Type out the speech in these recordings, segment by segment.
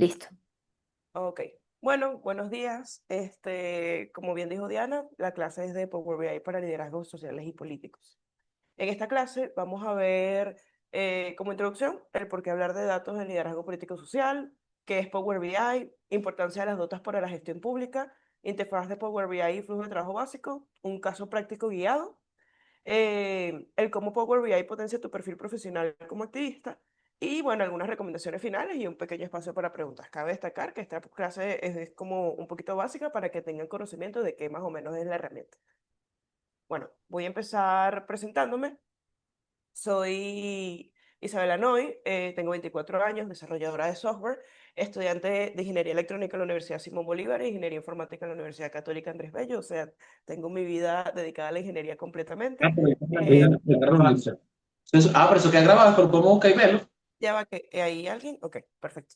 Listo. Ok. Bueno, buenos días. Como bien dijo Diana, la clase es de Power BI para liderazgos sociales y políticos. En esta clase vamos a ver como introducción el por qué hablar de datos en liderazgo político social, qué es Power BI, importancia de las datos para la gestión pública, interfaz de Power BI y flujo de trabajo básico, un caso práctico guiado, el cómo Power BI potencia tu perfil profesional como activista y, bueno, algunas recomendaciones finales y un pequeño espacio para preguntas. Cabe destacar que esta clase es como un poquito básica para que tengan conocimiento de qué más o menos es la herramienta. Bueno, voy a empezar presentándome. Soy Isabela Noy, tengo 24 años, desarrolladora de software, estudiante de Ingeniería Electrónica en la Universidad Simón Bolívar e Ingeniería Informática en la Universidad Católica Andrés Bello. O sea, tengo mi vida dedicada a la ingeniería completamente. Pero esa es la vida Eh, de Ronaldo. Entonces, pero eso queda grabado, pero ¿cómo busca y verlo? Ya va que hay alguien. Ok, perfecto.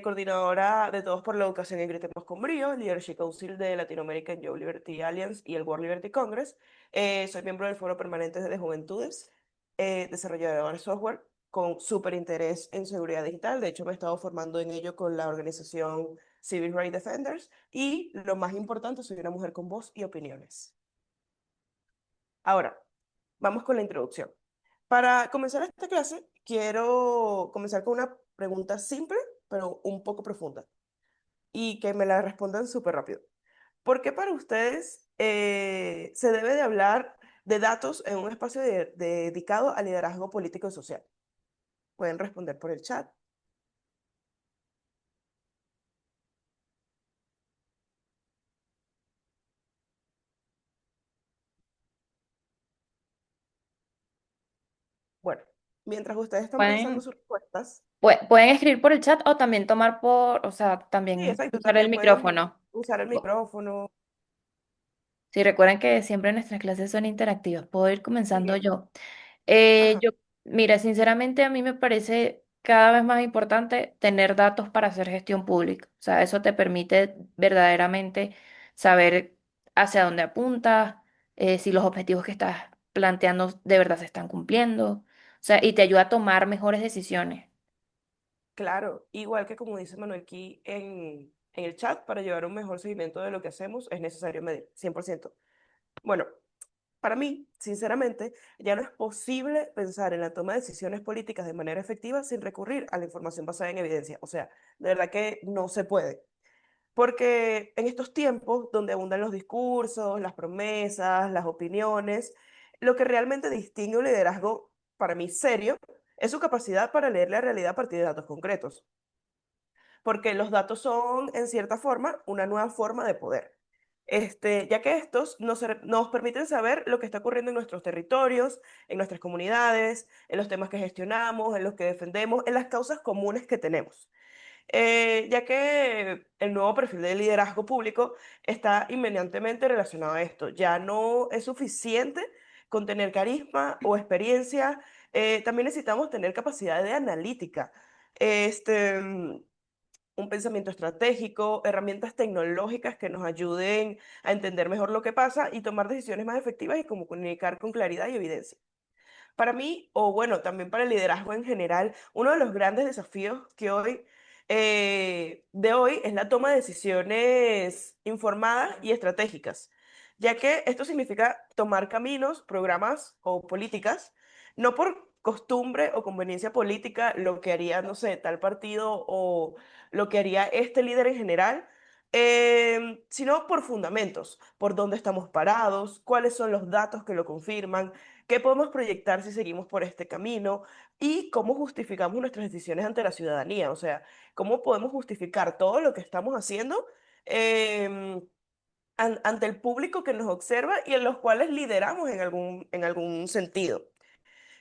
Coordinadora de Todos por la Educación y Gritemos con Brío, Leadership Council de Latinoamerican Youth Liberty Alliance y el World Liberty Congress. Soy miembro del Foro Permanente de Juventudes, desarrolladora de software con súper interés en seguridad digital. De hecho, me he estado formando en ello con la organización Civil Rights Defenders. Y lo más importante, soy una mujer con voz y opiniones. Ahora, vamos con la introducción. Para comenzar esta clase, quiero comenzar con una pregunta simple, pero un poco profunda, y que me la respondan súper rápido. ¿Por qué para ustedes se debe de hablar de datos en un espacio dedicado al liderazgo político y social? Pueden responder por el chat. Bueno, mientras ustedes están pensando Pueden, sus respuestas, pueden escribir por el chat o también tomar por, o sea, sí, también exacto, usar el también pueden micrófono. usar el micrófono. Sí, recuerden que siempre nuestras clases son interactivas. Puedo ir comenzando Sí, yo. ajá, Yo, mira, sinceramente a mí me parece cada vez más importante tener datos para hacer gestión pública. O sea, eso te permite verdaderamente saber hacia dónde apuntas, si los objetivos que estás planteando de verdad se están cumpliendo. O sea, y te ayuda a tomar mejores decisiones. claro, igual que como dice Manuel aquí en el chat, para llevar un mejor seguimiento de lo que hacemos es necesario medir, 100%. Bueno, para mí, sinceramente, ya no es posible pensar en la toma de decisiones políticas de manera efectiva sin recurrir a la información basada en evidencia. O sea, de verdad que no se puede. Porque en estos tiempos donde abundan los discursos, las promesas, las opiniones, lo que realmente distingue un liderazgo, para mí, serio, es su capacidad para leer la realidad a partir de datos concretos. Porque los datos son, en cierta forma, una nueva forma de poder. Ya que estos nos permiten saber lo que está ocurriendo en nuestros territorios, en nuestras comunidades, en los temas que gestionamos, en los que defendemos, en las causas comunes que tenemos. Ya que el nuevo perfil de liderazgo público está inmediatamente relacionado a esto. Ya no es suficiente con tener carisma o experiencia, también necesitamos tener capacidad de analítica. Este, mm, un pensamiento estratégico, herramientas tecnológicas que nos ayuden a entender mejor lo que pasa y tomar decisiones más efectivas y como comunicar con claridad y evidencia. Para mí, o bueno, también para el liderazgo en general, uno de los grandes desafíos de hoy es la toma de decisiones informadas y estratégicas, ya que esto significa tomar caminos, programas o políticas, no por costumbre o conveniencia política, lo que haría, no sé, tal partido o lo que haría este líder en general, sino por fundamentos, por dónde estamos parados, cuáles son los datos que lo confirman, qué podemos proyectar si seguimos por este camino y cómo justificamos nuestras decisiones ante la ciudadanía. O sea, cómo podemos justificar todo lo que estamos haciendo em, ante el público que nos observa y en los cuales lideramos en algún sentido.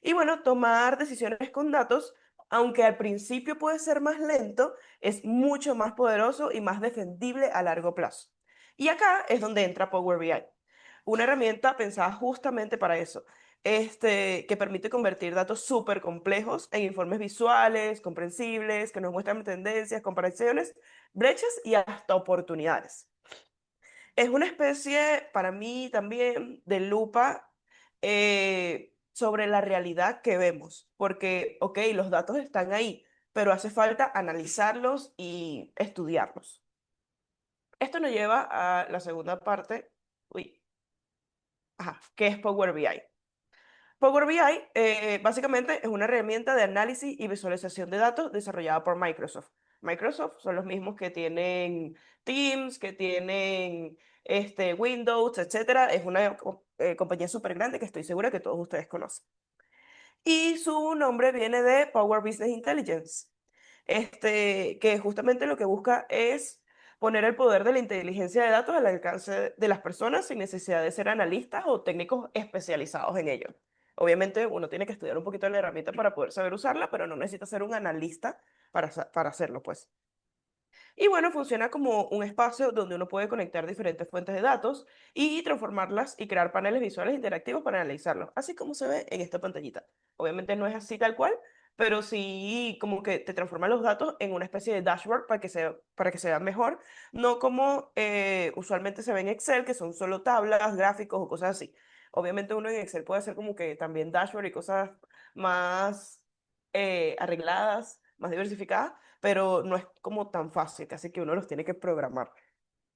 Y bueno, tomar decisiones con datos, aunque al principio puede ser más lento, es mucho más poderoso y más defendible a largo plazo. Y acá es donde entra Power BI, una herramienta pensada justamente para eso, que permite convertir datos súper complejos en informes visuales, comprensibles, que nos muestran tendencias, comparaciones, brechas y hasta oportunidades. Es una especie, para mí también, de lupa sobre la realidad que vemos, porque, ok, los datos están ahí, pero hace falta analizarlos y estudiarlos. Esto nos lleva a la segunda parte, uy, ajá, que es Power BI. Power BI básicamente es una herramienta de análisis y visualización de datos desarrollada por Microsoft. Microsoft son los mismos que tienen Teams, que tienen Windows, etcétera. Es una compañía súper grande que estoy segura que todos ustedes conocen. Y su nombre viene de Power Business Intelligence, que justamente lo que busca es poner el poder de la inteligencia de datos al alcance de las personas sin necesidad de ser analistas o técnicos especializados en ello. Obviamente uno tiene que estudiar un poquito la herramienta para poder saber usarla, pero no necesita ser un analista para hacerlo, pues. Y bueno, funciona como un espacio donde uno puede conectar diferentes fuentes de datos y transformarlas y crear paneles visuales interactivos para analizarlos, así como se ve en esta pantallita. Obviamente no es así tal cual, pero sí como que te transforma los datos en una especie de dashboard para que se vean mejor, no como usualmente se ve en Excel, que son solo tablas, gráficos o cosas así. Obviamente uno en Excel puede hacer como que también dashboard y cosas más arregladas, más diversificadas, pero no es como tan fácil, casi que uno los tiene que programar.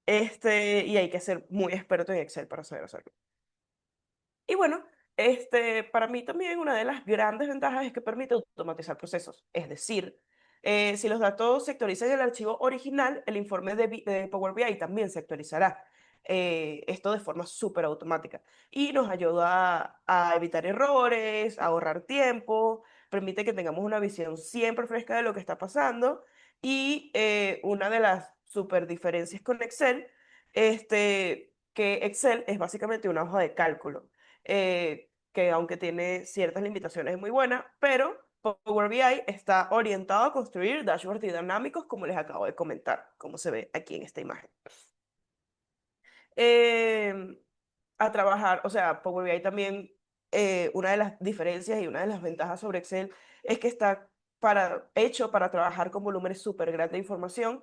Y hay que ser muy experto en Excel para saber hacerlo. Y bueno, para mí también una de las grandes ventajas es que permite automatizar procesos. Es decir, si los datos se actualizan en el archivo original, el informe de Power BI también se actualizará. Esto de forma súper automática. Y nos ayuda a evitar errores, a ahorrar tiempo, permite que tengamos una visión siempre fresca de lo que está pasando. Y una de las súper diferencias con Excel, que Excel es básicamente una hoja de cálculo que aunque tiene ciertas limitaciones es muy buena, pero Power BI está orientado a construir dashboards dinámicos como les acabo de comentar, como se ve aquí en esta imagen. Em, a trabajar, o sea, Power BI también, una de las diferencias y una de las ventajas sobre Excel es que está hecho para trabajar con volúmenes súper grandes de información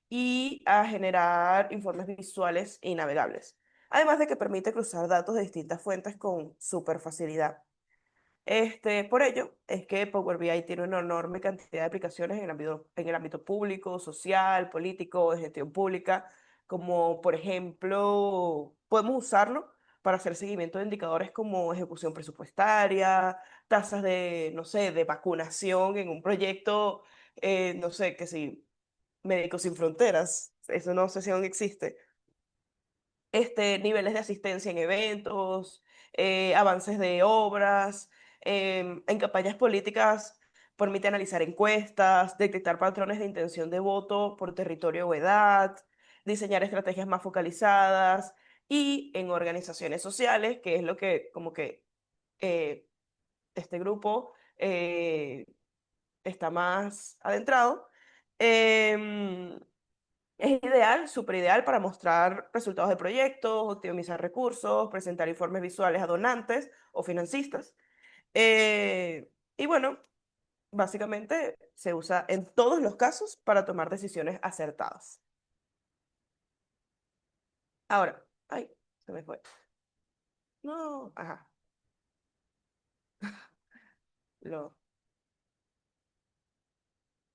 y a generar informes visuales y navegables. Además de que permite cruzar datos de distintas fuentes con súper facilidad. Por ello, es que Power BI tiene una enorme cantidad de aplicaciones en el ámbito público, social, político, de gestión pública, como por ejemplo, podemos usarlo para hacer seguimiento de indicadores como ejecución presupuestaria, tasas de, no sé, de vacunación en un proyecto, no sé, que si, Médicos Sin Fronteras, eso no sé si aún existe, niveles de asistencia en eventos, avances de obras, en campañas políticas permite analizar encuestas, detectar patrones de intención de voto por territorio o edad, diseñar estrategias más focalizadas y en organizaciones sociales, que es lo que como que eh, este grupo está más adentrado. em, es ideal, súper ideal para mostrar resultados de proyectos, optimizar recursos, presentar informes visuales a donantes o financistas. Y bueno, básicamente se usa en todos los casos para tomar decisiones acertadas. Ahora, ay, se me fue. No, ajá, lo,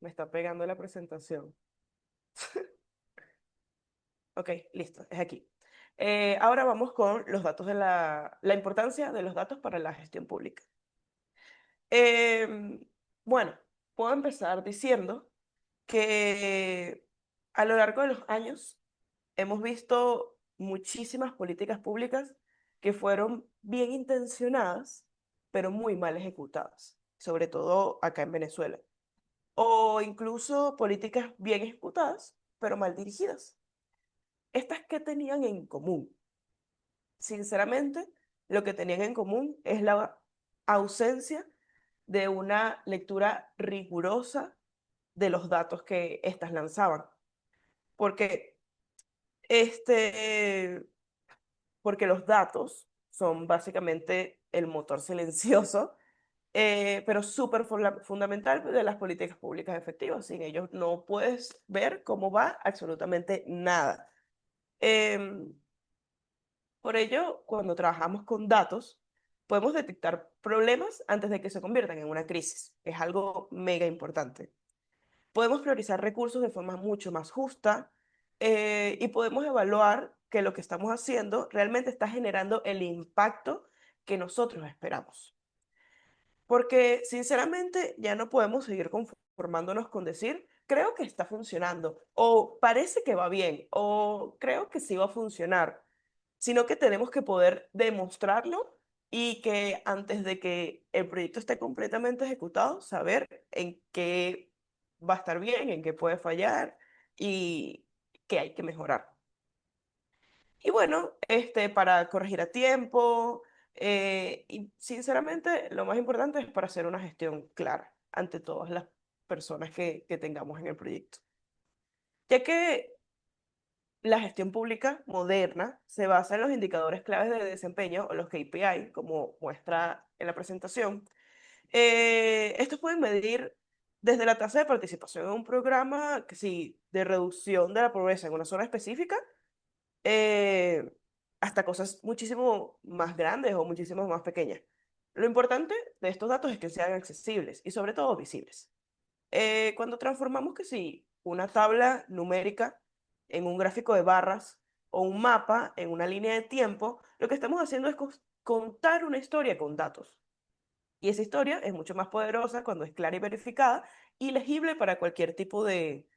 me está pegando la presentación. Ok, listo, es aquí. Ahora vamos con los datos de la importancia de los datos para la gestión pública. Em, bueno, puedo empezar diciendo que a lo largo de los años hemos visto muchísimas políticas públicas que fueron bien intencionadas, pero muy mal ejecutadas, sobre todo acá en Venezuela. O incluso políticas bien ejecutadas, pero mal dirigidas. ¿Estas qué tenían en común? Sinceramente, lo que tenían en común es la ausencia de una lectura rigurosa de los datos que éstas lanzaban. Porque, este, porque los datos son básicamente el motor silencioso, pero súper fundamental de las políticas públicas efectivas. Sin ellos no puedes ver cómo va absolutamente nada. Em, por ello, cuando trabajamos con datos, podemos detectar problemas antes de que se conviertan en una crisis. Es algo mega importante. Podemos priorizar recursos de forma mucho más justa y podemos evaluar que lo que estamos haciendo realmente está generando el impacto que nosotros esperamos. Porque sinceramente ya no podemos seguir conformándonos con decir, creo que está funcionando, o parece que va bien, o creo que sí va a funcionar, sino que tenemos que poder demostrarlo y que antes de que el proyecto esté completamente ejecutado, saber en qué va a estar bien, en qué puede fallar y qué hay que mejorar. Y bueno, para corregir a tiempo, y sinceramente lo más importante es para hacer una gestión clara ante todas las personas que tengamos en el proyecto. Ya que la gestión pública moderna se basa en los indicadores claves de desempeño o los KPI, como muestra en la presentación. Estos pueden medir desde la tasa de participación en un programa, que sí, de reducción de la pobreza en una zona específica, eh, hasta cosas muchísimo más grandes o muchísimo más pequeñas. Lo importante de estos datos es que sean accesibles y sobre todo visibles. Cuando transformamos que sí, una tabla numérica en un gráfico de barras o un mapa en una línea de tiempo, lo que estamos haciendo es contar una historia con datos. Y esa historia es mucho más poderosa cuando es clara y verificada y legible para cualquier tipo de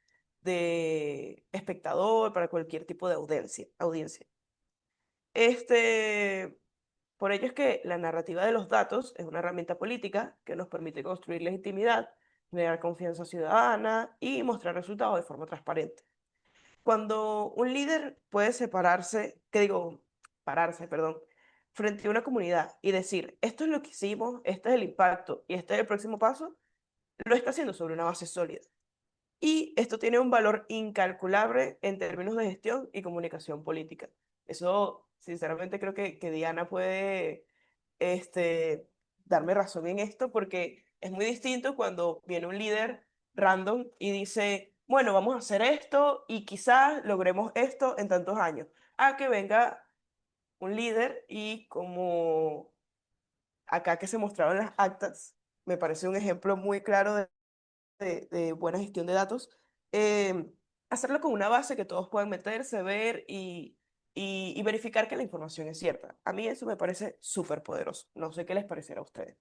espectador, para cualquier tipo de audiencia. Este, por ello es que la narrativa de los datos es una herramienta política que nos permite construir legitimidad, generar confianza ciudadana y mostrar resultados de forma transparente. Cuando un líder puede pararse, perdón, frente a una comunidad y decir, esto es lo que hicimos, este es el impacto y este es el próximo paso, lo está haciendo sobre una base sólida. Y esto tiene un valor incalculable en términos de gestión y comunicación política. Eso, sinceramente, creo que Diana puede este, darme razón en esto, porque es muy distinto cuando viene un líder random y dice, bueno, vamos a hacer esto y quizás logremos esto en tantos años. A que venga un líder y como acá que se mostraron las actas, me parece un ejemplo muy claro de buena gestión de datos, hacerlo con una base que todos puedan meterse, ver y verificar que la información es cierta. A mí eso me parece súper poderoso. No sé qué les parecerá a ustedes.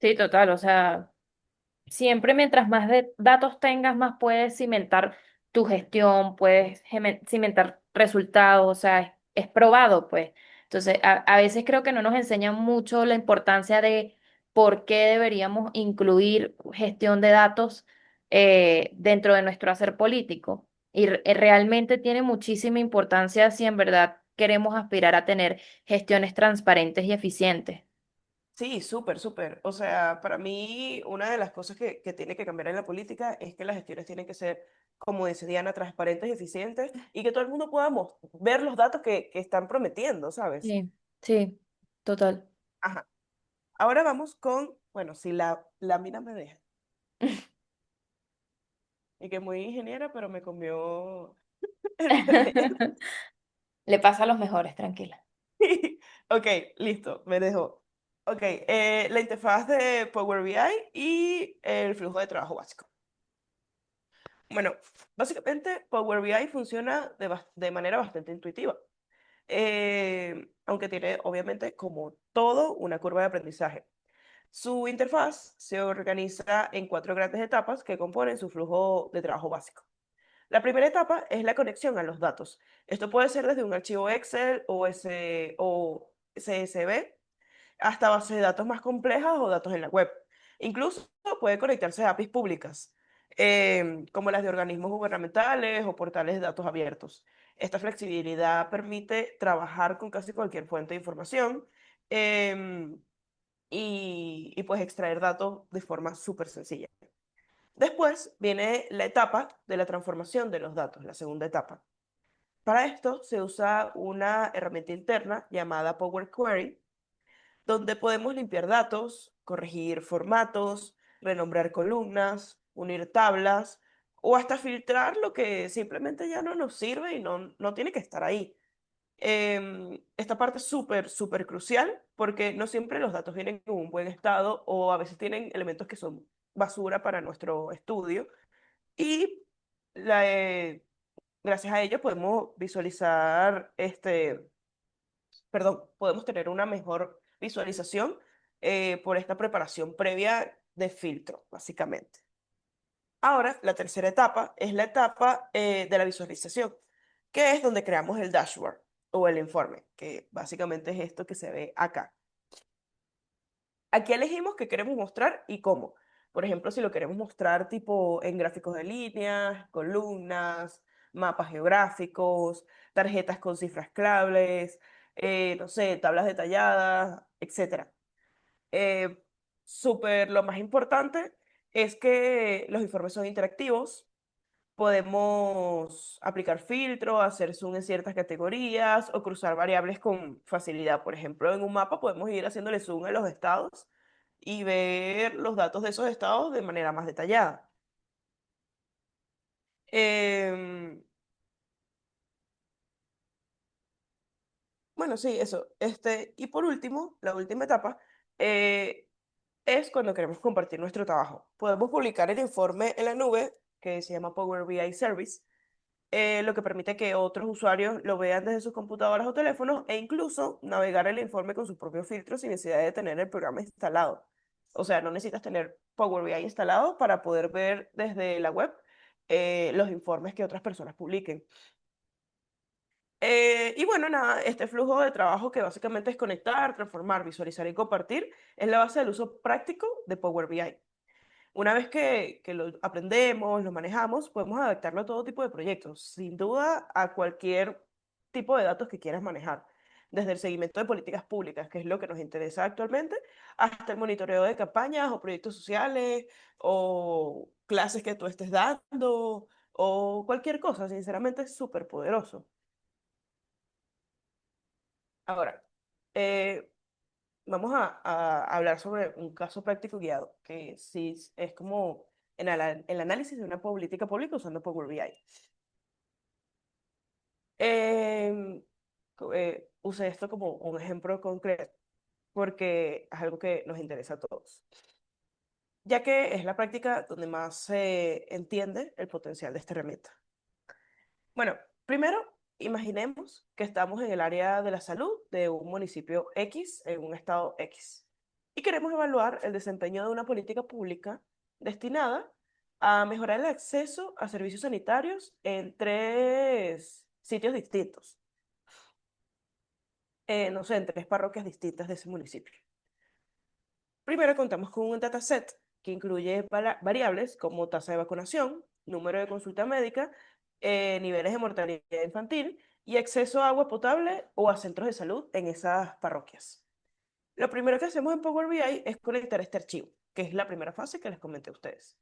Sí, total, o sea, siempre mientras más datos tengas, más puedes cimentar tu gestión, puedes cimentar resultados, o sea, es probado, pues. Entonces, a veces creo que no nos enseñan mucho la importancia de por qué deberíamos incluir gestión de datos dentro de nuestro hacer político. Y realmente tiene muchísima importancia si en verdad queremos aspirar a tener gestiones transparentes y eficientes. Sí, súper, súper. O sea, para mí una de las cosas que tiene que cambiar en la política es que las gestiones tienen que ser, como dice Diana, transparentes y eficientes y que todo el mundo pueda ver los datos que están prometiendo, ¿sabes? Sí, sí, total. Ajá. Ahora vamos con, bueno, si la lámina me deja. Y que muy ingeniera, pero me comió el tren. Le pasa a los mejores, tranquila. Ok, listo, me dejó. Ok, la interfaz de Power BI y el flujo de trabajo básico. Bueno, básicamente Power BI funciona de manera bastante intuitiva, aunque tiene obviamente como todo una curva de aprendizaje. Su interfaz se organiza en cuatro grandes etapas que componen su flujo de trabajo básico. La primera etapa es la conexión a los datos. Esto puede ser desde un archivo Excel o CSV hasta bases de datos más complejas o datos en la web. Incluso puede conectarse a APIs públicas, como las de organismos gubernamentales o portales de datos abiertos. Esta flexibilidad permite trabajar con casi cualquier fuente de información em, y pues extraer datos de forma súper sencilla. Después viene la etapa de la transformación de los datos, la segunda etapa. Para esto se usa una herramienta interna llamada Power Query, donde podemos limpiar datos, corregir formatos, renombrar columnas, unir tablas o hasta filtrar lo que simplemente ya no nos sirve y no tiene que estar ahí. Esta parte es súper, súper crucial porque no siempre los datos vienen en un buen estado o a veces tienen elementos que son basura para nuestro estudio y la, gracias a ello podemos visualizar, perdón, podemos tener una mejor visualización por esta preparación previa de filtro, básicamente. Ahora, la tercera etapa es la etapa de la visualización, que es donde creamos el dashboard o el informe, que básicamente es esto que se ve acá. Aquí elegimos qué queremos mostrar y cómo. Por ejemplo, si lo queremos mostrar tipo en gráficos de líneas, columnas, mapas geográficos, tarjetas con cifras claves, no sé, tablas detalladas, etcétera. Eh, lo más importante es que los informes son interactivos. Podemos aplicar filtros, hacer zoom en ciertas categorías o cruzar variables con facilidad. Por ejemplo, en un mapa podemos ir haciéndole zoom a los estados y ver los datos de esos estados de manera más detallada. Em, bueno, sí, eso. Y por último, la última etapa eh, es cuando queremos compartir nuestro trabajo. Podemos publicar el informe en la nube, que se llama Power BI Service, lo que permite que otros usuarios lo vean desde sus computadoras o teléfonos e incluso navegar el informe con sus propios filtros sin necesidad de tener el programa instalado. O sea, no necesitas tener Power BI instalado para poder ver desde la web los informes que otras personas publiquen. Y bueno, nada, este flujo de trabajo que básicamente es conectar, transformar, visualizar y compartir es la base del uso práctico de Power BI. Una vez que lo aprendemos, lo manejamos, podemos adaptarlo a todo tipo de proyectos, sin duda a cualquier tipo de datos que quieras manejar, desde el seguimiento de políticas públicas, que es lo que nos interesa actualmente, hasta el monitoreo de campañas o proyectos sociales o clases que tú estés dando o cualquier cosa, sinceramente es súper poderoso. Ahora, eh, vamos a hablar sobre un caso práctico guiado, que sí es como en el análisis de una política pública usando Power BI. Usé esto como un ejemplo concreto porque es algo que nos interesa a todos, ya que es la práctica donde más se entiende el potencial de esta herramienta. Bueno, primero, imaginemos que estamos en el área de la salud de un municipio X, en un estado X, y queremos evaluar el desempeño de una política pública destinada a mejorar el acceso a servicios sanitarios en tres sitios distintos, no sé, en tres parroquias distintas de ese municipio. Primero contamos con un dataset que incluye variables como tasa de vacunación, número de consulta médica, niveles de mortalidad infantil y acceso a agua potable o a centros de salud en esas parroquias. Lo primero que hacemos en Power BI es conectar este archivo, que es la primera fase que les comenté a ustedes.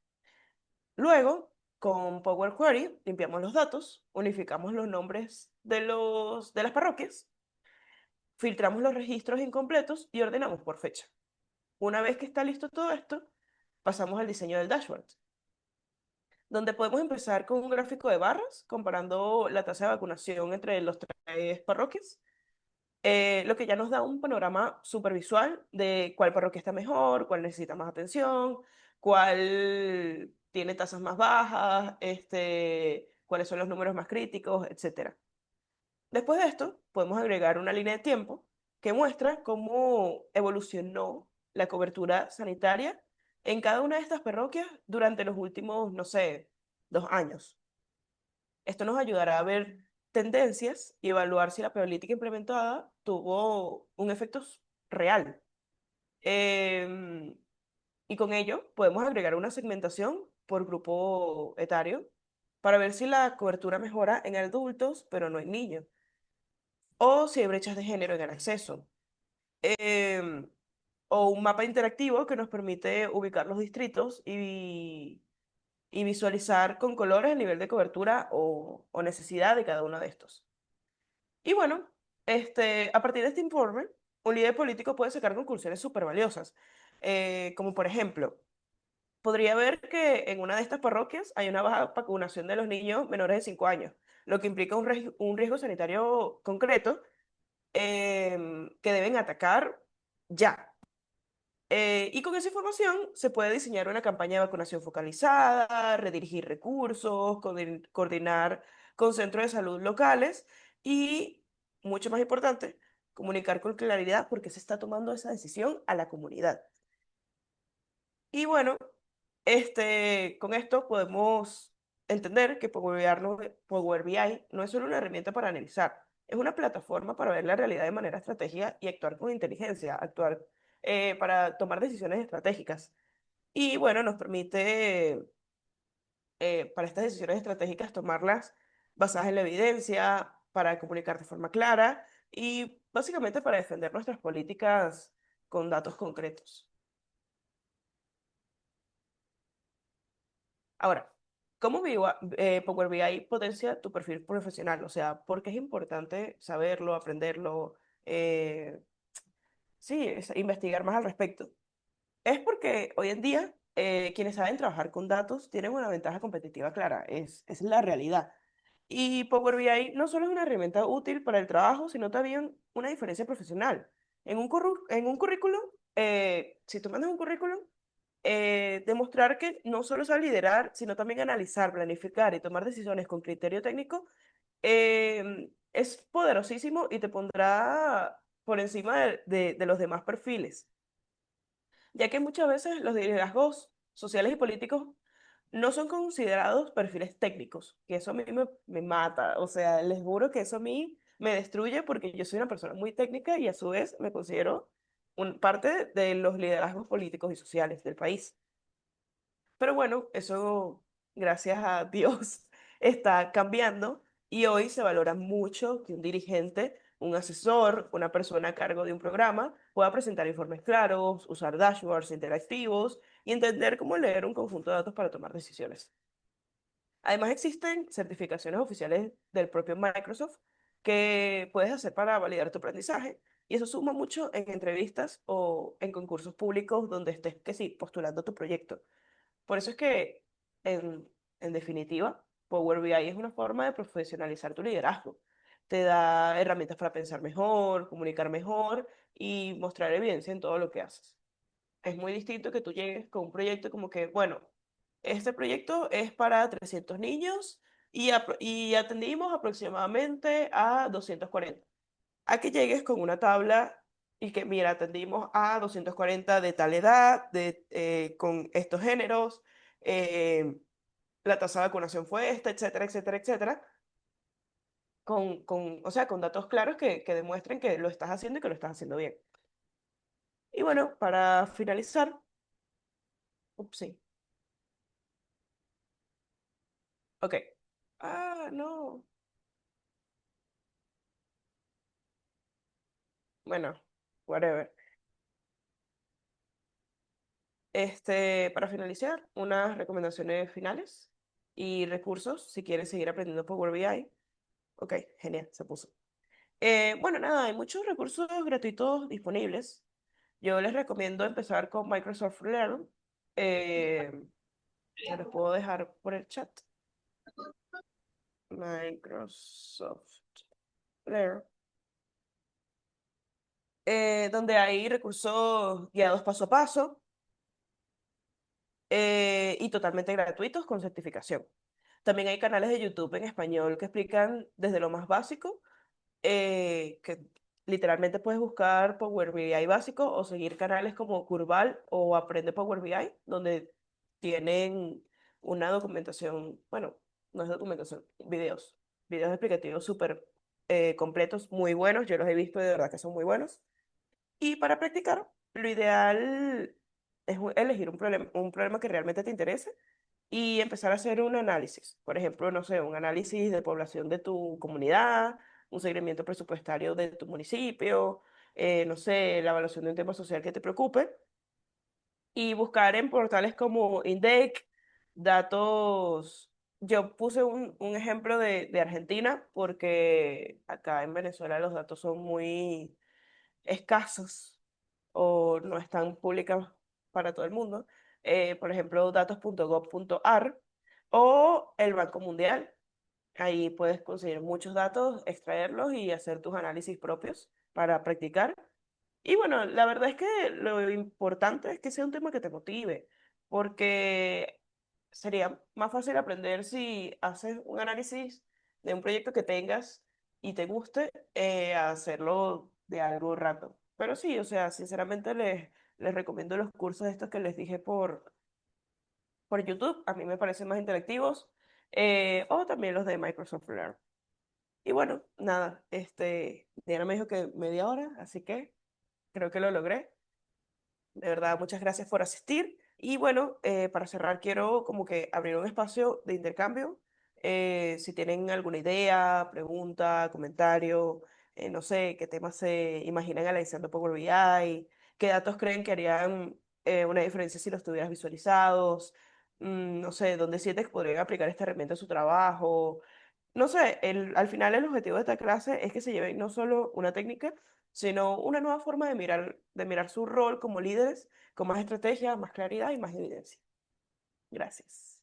Luego, con Power Query, limpiamos los datos, unificamos los nombres de las parroquias, filtramos los registros incompletos y ordenamos por fecha. Una vez que está listo todo esto, pasamos al diseño del dashboard, donde podemos empezar con un gráfico de barras comparando la tasa de vacunación entre los tres parroquias, lo que ya nos da un panorama supervisual de cuál parroquia está mejor, cuál necesita más atención, cuál tiene tasas más bajas, cuáles son los números más críticos, etcétera. Después de esto, podemos agregar una línea de tiempo que muestra cómo evolucionó la cobertura sanitaria en cada una de estas parroquias durante los últimos, no sé, 2 años. Esto nos ayudará a ver tendencias y evaluar si la política implementada tuvo un efecto real. Em, y con ello podemos agregar una segmentación por grupo etario para ver si la cobertura mejora en adultos, pero no en niños, o si hay brechas de género en el acceso. Em, o un mapa interactivo que nos permite ubicar los distritos y visualizar con colores el nivel de cobertura o necesidad de cada uno de estos. Y bueno, a partir de este informe, un líder político puede sacar conclusiones súper valiosas, como por ejemplo, podría ver que en una de estas parroquias hay una baja vacunación de los niños menores de 5 años, lo que implica un riesgo sanitario concreto que deben atacar ya. Y con esa información se puede diseñar una campaña de vacunación focalizada, redirigir recursos, coordinar con centros de salud locales y, mucho más importante, comunicar con claridad por qué se está tomando esa decisión a la comunidad. Y bueno, con esto podemos entender que Power BI no es solo una herramienta para analizar, es una plataforma para ver la realidad de manera estratégica y actuar con inteligencia, actuar para tomar decisiones estratégicas. Y bueno, nos permite para estas decisiones estratégicas tomarlas basadas en la evidencia, para comunicar de forma clara y básicamente para defender nuestras políticas con datos concretos. Ahora, ¿cómo Power BI potencia tu perfil profesional? O sea, ¿por qué es importante saberlo, aprenderlo, eh, sí, investigar más al respecto? Es porque hoy en día quienes saben trabajar con datos tienen una ventaja competitiva clara, es la realidad. Y Power BI no solo es una herramienta útil para el trabajo, sino también una diferencia profesional. En un currículum, si tú mandas un currículum, demostrar que no solo sabe liderar, sino también analizar, planificar y tomar decisiones con criterio técnico, es poderosísimo y te pondrá por encima de los demás perfiles, ya que muchas veces los liderazgos sociales y políticos no son considerados perfiles técnicos, que eso a mí me mata, o sea, les juro que eso a mí me destruye porque yo soy una persona muy técnica y a su vez me considero parte de los liderazgos políticos y sociales del país. Pero bueno, eso, gracias a Dios, está cambiando y hoy se valora mucho que un dirigente, un asesor, una persona a cargo de un programa pueda presentar informes claros, usar dashboards interactivos y entender cómo leer un conjunto de datos para tomar decisiones. Además, existen certificaciones oficiales del propio Microsoft que puedes hacer para validar tu aprendizaje y eso suma mucho en entrevistas o en concursos públicos donde estés, que sí, postulando tu proyecto. Por eso es que, en, en definitiva, Power BI es una forma de profesionalizar tu liderazgo. Te da herramientas para pensar mejor, comunicar mejor y mostrar evidencia en todo lo que haces. Es muy distinto que tú llegues con un proyecto como que, bueno, este proyecto es para 300 niños y atendimos aproximadamente a 240. A que llegues con una tabla y que, mira, atendimos a 240 de tal edad, con estos géneros, eh, la tasa de vacunación fue esta, etcétera, etcétera, etcétera, o sea, con datos claros que demuestren que lo estás haciendo y que lo estás haciendo bien. Y bueno, para finalizar, ups, sí, ok. Ah, no. Bueno, whatever. Para finalizar, unas recomendaciones finales y recursos si quieres seguir aprendiendo Power BI. Ok, genial, se puso. Bueno, nada, hay muchos recursos gratuitos disponibles. Yo les recomiendo empezar con Microsoft Learn. Eh, Se los puedo dejar por el chat. Microsoft Learn. Donde hay recursos guiados paso a paso y totalmente gratuitos con certificación. También hay canales de YouTube en español que explican desde lo más básico, que literalmente puedes buscar Power BI básico o seguir canales como Curval o Aprende Power BI, donde tienen una documentación, bueno, no es documentación, videos explicativos súper completos, muy buenos, yo los he visto y de verdad que son muy buenos. Y para practicar, lo ideal es elegir un problema que realmente te interese y empezar a hacer un análisis. Por ejemplo, no sé, un análisis de población de tu comunidad, un seguimiento presupuestario de tu municipio, no sé, la evaluación de un tema social que te preocupe y buscar en portales como INDEC datos. Yo puse un ejemplo de Argentina porque acá en Venezuela los datos son muy escasos o no están públicas para todo el mundo. Por ejemplo, datos.gov.ar o el Banco Mundial. Ahí puedes conseguir muchos datos, extraerlos y hacer tus análisis propios para practicar. Y bueno, la verdad es que lo importante es que sea un tema que te motive, porque sería más fácil aprender si haces un análisis de un proyecto que tengas y te guste, a hacerlo de algo random. Pero sí, o sea, sinceramente les recomiendo los cursos estos que les dije por YouTube, a mí me parecen más interactivos, o también los de Microsoft Learn. Y bueno, nada, Diana me dijo que media hora, así que creo que lo logré. De verdad, muchas gracias por asistir. Y bueno, para cerrar, quiero como que abrir un espacio de intercambio. Si tienen alguna idea, pregunta, comentario, no sé, qué temas se imaginan analizando Power BI, qué datos creen que harían una diferencia si los tuvieras visualizados, no sé, dónde sientes que podrían aplicar esta herramienta en su trabajo. No sé, al final el objetivo de esta clase es que se lleven no solo una técnica, sino una nueva forma de mirar su rol como líderes, con más estrategia, más claridad y más evidencia. Gracias.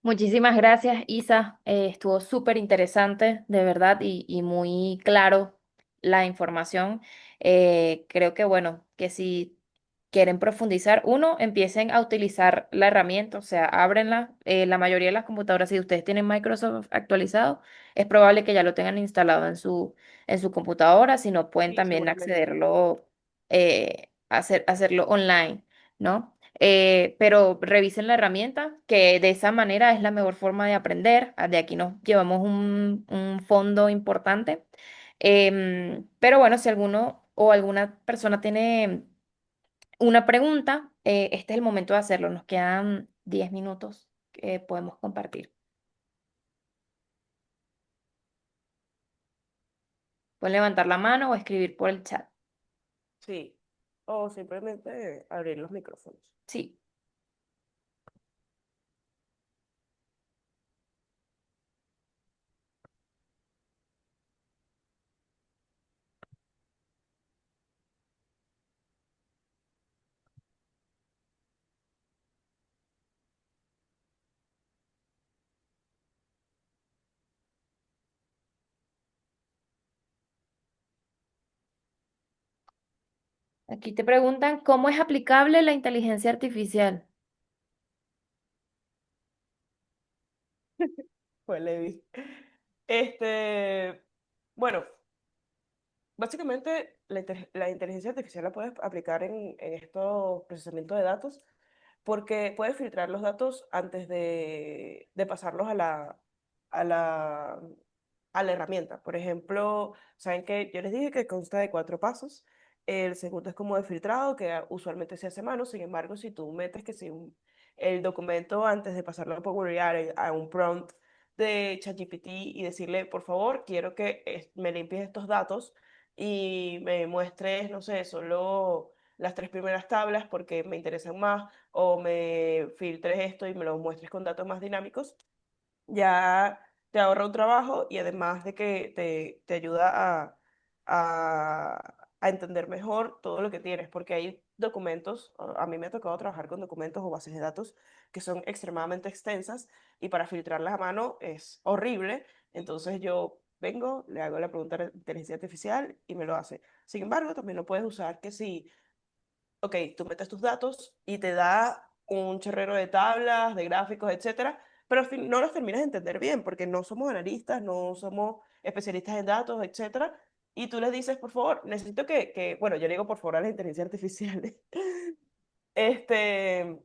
Muchísimas gracias, Isa. Estuvo súper interesante, de verdad, y muy claro la información. Creo que, bueno, que si quieren profundizar, uno, empiecen a utilizar la herramienta, o sea, ábrenla. La mayoría de las computadoras, si ustedes tienen Microsoft actualizado, es probable que ya lo tengan instalado en su computadora, si no pueden Sí, también seguramente. accederlo, hacerlo online, ¿no? Pero revisen la herramienta, que de esa manera es la mejor forma de aprender. De aquí nos llevamos un fondo importante. Pero bueno, si alguno o alguna persona tiene una pregunta, este es el momento de hacerlo. Nos quedan 10 minutos que podemos compartir. Pueden levantar la mano o escribir por el chat. Sí. O simplemente abrir los micrófonos. Sí. Aquí te preguntan, ¿cómo es aplicable la inteligencia artificial? Pues Levi. Este, bueno, básicamente, la inteligencia artificial la puedes aplicar en estos procesamientos de datos porque puedes filtrar los datos antes de pasarlos a la, a la herramienta. Por ejemplo, saben que yo les dije que consta de 4 pasos. El segundo es como de filtrado, que usualmente se hace a mano. Sin embargo, si tú metes que si el documento antes de pasarlo a Power BI a un prompt de ChatGPT y decirle, por favor, quiero que me limpies estos datos y me muestres, no sé, solo las 3 primeras tablas porque me interesan más, o me filtres esto y me lo muestres con datos más dinámicos, ya te ahorra un trabajo y además de que te ayuda a entender mejor todo lo que tienes, porque hay documentos, a mí me ha tocado trabajar con documentos o bases de datos que son extremadamente extensas y para filtrarlas a mano es horrible, entonces yo vengo, le hago la pregunta a la inteligencia artificial y me lo hace. Sin embargo, también lo puedes usar que si ok, tú metes tus datos y te da un chorrero de tablas, de gráficos, etcétera, pero al fin no los terminas de entender bien porque no somos analistas, no somos especialistas en datos, etcétera. Y tú les dices, por favor, necesito bueno, yo le digo por favor a la inteligencia artificial, este,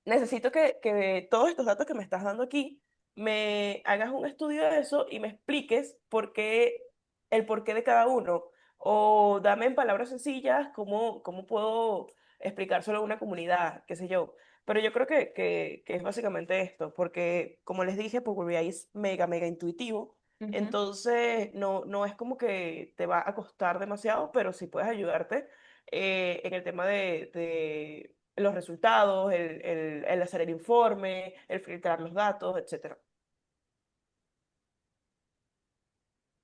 necesito que de todos estos datos que me estás dando aquí, me hagas un estudio de eso y me expliques el porqué de cada uno. O dame en palabras sencillas cómo puedo explicárselo a una comunidad, qué sé yo. Pero yo creo que es básicamente esto, porque como les dije, Power BI es mega, mega intuitivo. Ujú. Entonces, no es como que te va a costar demasiado, pero sí puedes ayudarte en el tema de los resultados, el hacer el informe, el filtrar los datos, etcétera.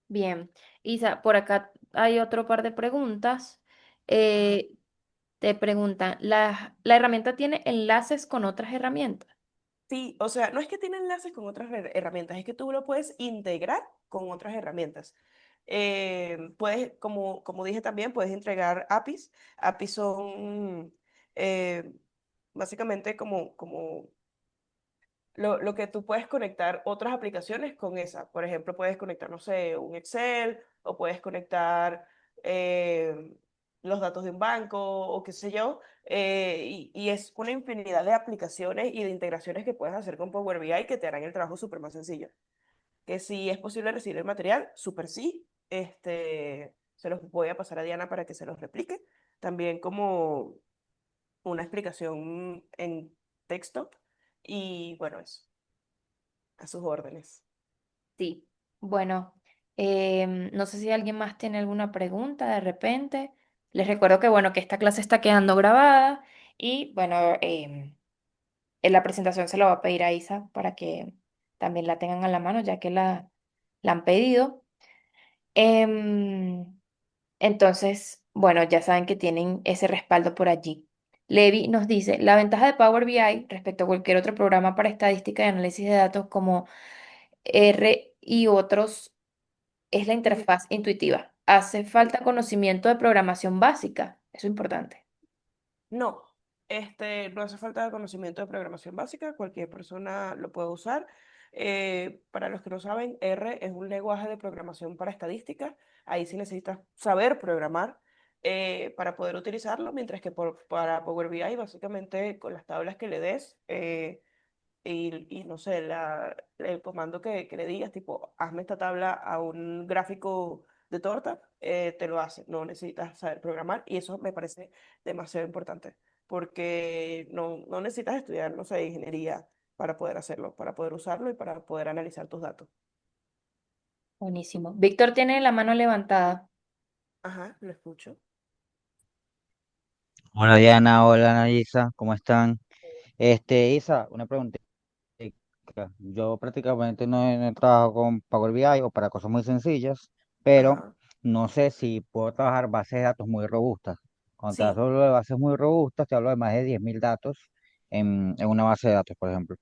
Bien, Isa, por acá hay otro par de preguntas. Ajá. Eh, Te preguntan, ¿la herramienta tiene enlaces con otras herramientas? Sí, o sea, no es que tiene enlaces con otras herramientas, es que tú lo puedes integrar con otras herramientas. Puedes, como dije también, puedes entregar APIs. APIs son eh, básicamente como lo que tú puedes conectar otras aplicaciones con esa. Por ejemplo, puedes conectar, no sé, un Excel o puedes conectar eh, los datos de un banco o qué sé yo. Y es una infinidad de aplicaciones y de integraciones que puedes hacer con Power BI que te harán el trabajo súper más sencillo. Que si es posible recibir el material, súper sí. Se los voy a pasar a Diana para que se los replique. También como una explicación en texto. Y bueno, eso a sus órdenes. Sí. Bueno, no sé si alguien más tiene alguna pregunta de repente. Les recuerdo que, bueno, que esta clase está quedando grabada y, bueno, en la presentación se lo va a pedir a Isa para que también la tengan a la mano, ya que la han pedido. Em, entonces, bueno, ya saben que tienen ese respaldo por allí. Levi nos dice, la ventaja de Power BI respecto a cualquier otro programa para estadística y análisis de datos como R y otros es la Ujú. interfaz intuitiva. Hace falta conocimiento de programación básica. Eso es importante. No, no hace falta conocimiento de programación básica, cualquier persona lo puede usar. Para los que no saben, R es un lenguaje de programación para estadística. Ahí sí necesitas saber programar para poder utilizarlo, mientras que para Power BI, básicamente con las tablas que le des, y no sé, el comando que le digas, tipo, hazme esta tabla a un gráfico de torta, te lo hace. No necesitas saber programar y eso me parece demasiado importante porque no necesitas estudiar, no sé, ingeniería para poder hacerlo, para poder usarlo y para poder analizar tus datos. Buenísimo. Víctor tiene la mano levantada. Ajá, lo escucho. Hola Diana, hola Anayisa, ¿cómo están? Isa, una pregunta. Yo prácticamente no trabajo con Power BI o para cosas muy sencillas, pero Ajá. no sé si puedo trabajar bases de datos muy robustas. Cuando te Sí, hablo de bases muy robustas, te hablo de más de 10.000 datos en una base de datos, por ejemplo.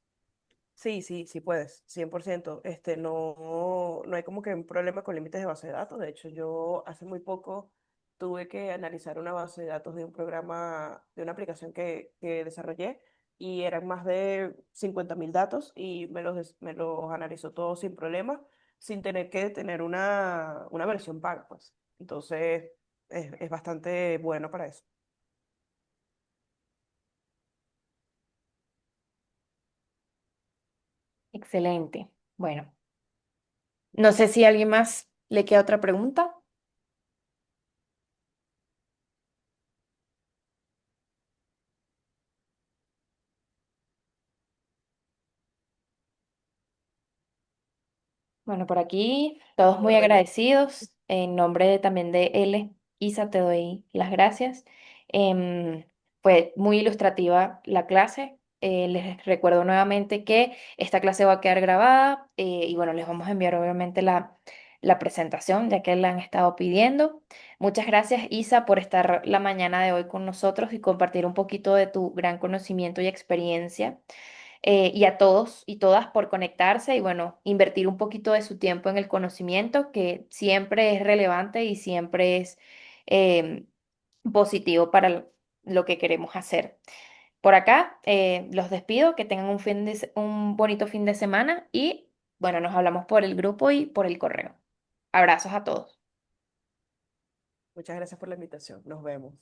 sí puedes, 100%. No hay como que un problema con límites de base de datos. De hecho, yo hace muy poco tuve que analizar una base de datos de un programa, de una aplicación que desarrollé y eran más de 50.000 datos y me los analizó todo sin problema, sin tener que tener una versión paga, pues. Entonces, es bastante bueno para eso. Excelente. Bueno, no sé si a alguien más le queda otra pregunta. Bueno, por aquí todos Todo muy orden. agradecidos. En nombre también de L, Isa, te doy las gracias. Fue muy ilustrativa la clase. Les recuerdo nuevamente que esta clase va a quedar grabada y bueno, les vamos a enviar obviamente la presentación ya que la han estado pidiendo. Muchas gracias, Isa, por estar la mañana de hoy con nosotros y compartir un poquito de tu gran conocimiento y experiencia y a todos y todas por conectarse y bueno, invertir un poquito de su tiempo en el conocimiento, que siempre es relevante y siempre es em, positivo para lo que queremos hacer. Por acá los despido, que tengan un bonito fin de semana y bueno, nos hablamos por el grupo y por el correo. Abrazos a todos. Muchas gracias por la invitación. Nos vemos.